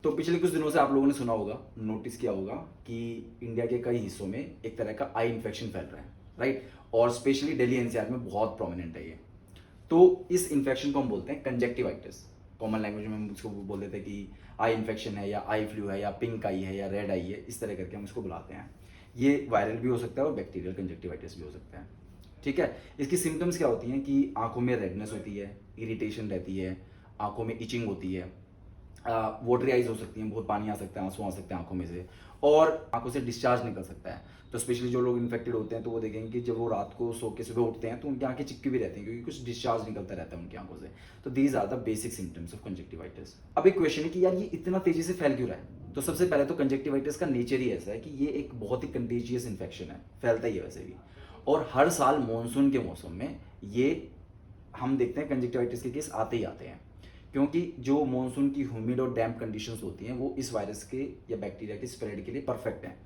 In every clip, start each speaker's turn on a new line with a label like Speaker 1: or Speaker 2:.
Speaker 1: तो पिछले कुछ दिनों से आप लोगों ने सुना होगा, नोटिस किया होगा कि इंडिया के कई हिस्सों में एक तरह का आई इन्फेक्शन फैल रहा है, राइट? और स्पेशली दिल्ली एनसीआर में बहुत प्रोमिनेंट है ये। तो इस इन्फेक्शन को हम बोलते हैं कंजक्टिवाइटिस। कॉमन लैंग्वेज में हम उसको बोल देते हैं कि आई इन्फेक्शन है या आई फ्लू है या पिंक आई है या रेड आई है, इस तरह करके हम इसको बुलाते हैं। ये वायरल भी हो सकता है और बैक्टीरियल कंजक्टिवाइटिस भी हो सकता है। ठीक है, इसकी सिम्टम्स क्या होती हैं कि आंखों में रेडनेस होती है, इरिटेशन रहती है, आंखों में इचिंग होती है, वाटरी आइज हो सकती हैं, बहुत पानी आ सकता है, आंसू आ सकते हैं आंखों में से, और आंखों से डिस्चार्ज निकल सकता है। तो स्पेशली जो लोग इन्फेक्टेड होते हैं तो वो देखेंगे कि जब वो रात को सो के सुबह उठते हैं तो उनकी आंखें चिपकी भी रहती हैं क्योंकि कुछ डिस्चार्ज निकलता रहता है उनकी आंखों से। तो these are the basic symptoms of conjunctivitis. अब एक क्वेश्चन है कि यार ये इतना तेजी से फैल क्यों रहा है? तो सबसे पहले तो कंजक्टिवाइटिस का नेचर ही ऐसा है कि ये एक बहुत ही कंटेजियस इन्फेक्शन है, फैलता ही है वैसे भी। और हर साल मानसून के मौसम में ये हम देखते हैं कंजक्टिवाइटिस के केस आते ही आते हैं, क्योंकि जो मॉनसून की ह्यूमिड और डैम्प कंडीशंस होती हैं वो इस वायरस के या बैक्टीरिया के स्प्रेड के लिए परफेक्ट हैं।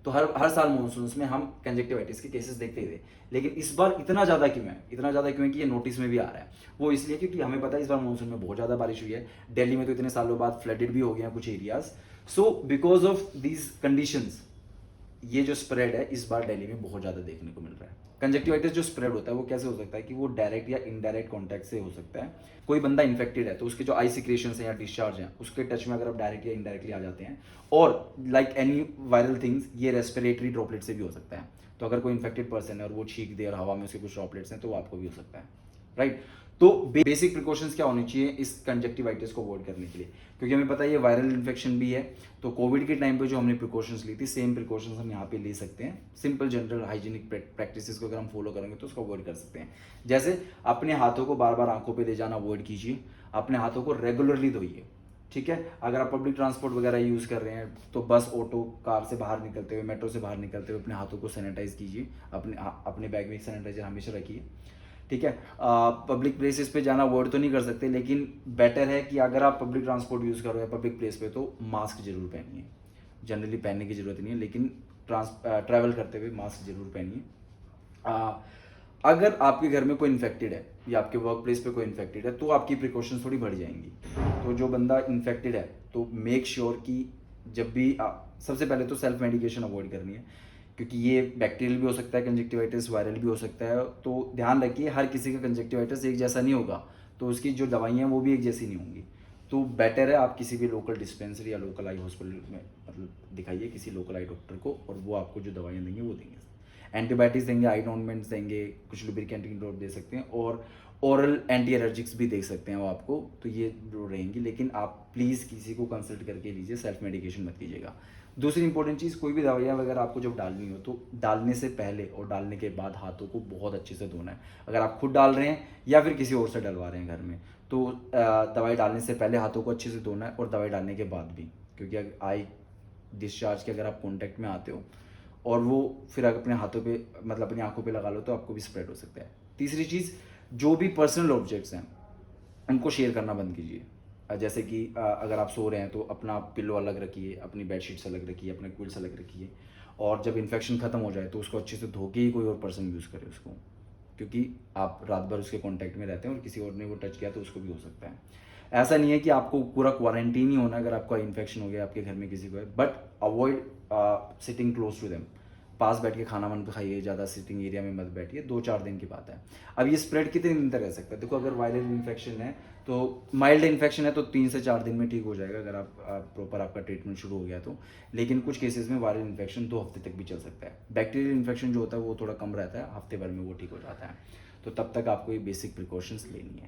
Speaker 1: तो हर हर साल मॉनसून में हम कंजक्टिवाइटिस के केसेस देखते ही थे। लेकिन इस बार इतना ज़्यादा क्यों है? इतना ज़्यादा क्यों है कि ये नोटिस में भी आ रहा है? वो इसलिए क्योंकि हमें पता है इस बार मॉनसून में बहुत ज़्यादा बारिश हुई है। दिल्ली में तो इतने सालों बाद फ्लडेड भी हो गया कुछ areas. So because of these conditions ये जो स्प्रेड है इस बार दिल्ली में बहुत ज़्यादा देखने को मिल रहा है। कंजक्टिवाइटिस जो स्प्रेड होता है वो कैसे हो सकता है कि वो डायरेक्ट या इनडायरेक्ट कॉन्टैक्ट से हो सकता है। कोई बंदा इन्फेक्टेड है तो उसके जो आई सिक्रेशन है या डिस्चार्ज है उसके टच में अगर आप डायरेक्ट या इनडायरेक्टली आ जाते हैं, और लाइक एनी वायरल थिंग्स ये रेस्पिरेटरी ड्रॉपलेट से भी हो सकता है। तो अगर कोई इन्फेक्टेड पर्सन है और वो छींक दे और हवा में उसके कुछ ड्रॉपलेट्स हैं तो वो आपको भी हो सकता है, राइट? तो बेसिक प्रिकॉशंस क्या होनी चाहिए इस कंजक्टिवाइटिस को अवॉइड करने के लिए? क्योंकि हमें पता है ये वायरल इन्फेक्शन भी है। तो कोविड के टाइम पे जो हमने प्रिकॉशंस ली थी सेम प्रिकॉशंस हम यहाँ पे ले सकते हैं। सिंपल जनरल हाइजीनिक प्रैक्टिसेस को अगर हम फॉलो करेंगे तो उसको अवॉइड कर सकते हैं। जैसे अपने हाथों को बार बार आंखों पे ले जाना अवॉइड कीजिए, अपने हाथों को रेगुलरली धोइए। ठीक है, अगर आप पब्लिक ट्रांसपोर्ट वगैरह यूज़ कर रहे हैं तो बस, ऑटो, कार से बाहर निकलते हुए, मेट्रो से बाहर निकलते हुए अपने हाथों को सैनिटाइज कीजिए। अपने बैग में एक सैनिटाइजर हमेशा रखिए। ठीक है, पब्लिक प्लेसेस पे जाना अवॉइड तो नहीं कर सकते, लेकिन बेटर है कि अगर आप पब्लिक ट्रांसपोर्ट यूज़ कर रहे हो पब्लिक प्लेस पे तो मास्क जरूर पहनिए। जनरली पहनने की ज़रूरत नहीं है, लेकिन ट्रैवल करते हुए मास्क जरूर पहनिए। अगर आपके घर में कोई इन्फेक्टेड है या आपके वर्क प्लेस पे कोई इन्फेक्टेड है तो आपकी प्रिकॉशंस थोड़ी बढ़ जाएंगी। तो जो बंदा इन्फेक्टेड है तो मेक श्योर कि जब भी सबसे पहले तो सेल्फ मेडिकेशन अवॉइड करनी है, क्योंकि ये बैक्टीरियल भी हो सकता है कंजक्टिवाइटिस, वायरल भी हो सकता है। तो ध्यान रखिए हर किसी का कंजक्टिवाइटिस एक जैसा नहीं होगा, तो उसकी जो दवाइयाँ हैं वो भी एक जैसी नहीं होंगी। तो बेटर है आप किसी भी लोकल डिस्पेंसरी या लोकल आई हॉस्पिटल में मतलब दिखाइए किसी लोकल आई डॉक्टर को, और वो आपको जो दवाइयाँ देंगे वो देंगे। एंटीबायोटिक्स देंगे, आई ऑइंटमेंट्स देंगे, कुछ लुब्रिकेंटिंग ड्रॉप दे सकते हैं, और ओरल एंटी एलर्जिक्स भी दे सकते हैं वो आपको। तो ये जो रहेंगी, लेकिन आप प्लीज़ किसी को कंसल्ट करके लीजिए, सेल्फ मेडिकेशन मत कीजिएगा। दूसरी इंपॉर्टेंट चीज़, कोई भी दवाइयाँ वगैरह आपको जब डालनी हो तो डालने से पहले और डालने के बाद हाथों को बहुत अच्छे से धोना है। अगर आप खुद डाल रहे हैं या फिर किसी और से डलवा रहे हैं घर में, तो दवाई डालने से पहले हाथों को अच्छे से धोना है, और दवाई डालने के बाद भी, क्योंकि आई डिस्चार्ज के अगर आप कॉन्टैक्ट में आते हो और वो फिर अगर अपने हाथों पे मतलब अपनी आंखों पे लगा लो तो आपको भी स्प्रेड हो सकता है। तीसरी चीज़, जो भी पर्सनल ऑब्जेक्ट्स हैं उनको शेयर करना बंद कीजिए। जैसे कि अगर आप सो रहे हैं तो अपना पिल्लो अलग रखिए, अपनी बेडशीट्स अलग रखिए, अपने क्विल्स अलग रखिए, और जब इन्फेक्शन ख़त्म हो जाए तो उसको अच्छे से धो के ही कोई और पर्सन यूज़ करे उसको, क्योंकि आप रात भर उसके कांटेक्ट में रहते हैं और किसी और ने वो टच किया तो उसको भी हो सकता है। ऐसा नहीं है कि आपको पूरा क्वारंटीन ही होना अगर आपका इन्फेक्शन हो गया आपके घर में किसी को है, but avoid sitting close to them. पास बैठ के खाना मन खाइए, ज़्यादा सिटिंग एरिया में मत बैठिए। 2-4 दिन की बात है। अब ये स्प्रेड कितने दिन तक रह सकता है? देखो, अगर वायरल इन्फेक्शन है तो माइल्ड इन्फेक्शन है तो 3 से 4 दिन में ठीक हो जाएगा, अगर आप प्रॉपर आपका ट्रीटमेंट शुरू हो गया तो। लेकिन कुछ केसेस में वायरल इन्फेक्शन 2 हफ्ते तक भी चल सकता है। बैक्टीरियल इन्फेक्शन जो होता है वो थोड़ा कम रहता है, हफ्ते भर में वो ठीक हो जाता है। तो तब तक आपको ये बेसिक प्रिकॉशंस लेनी है।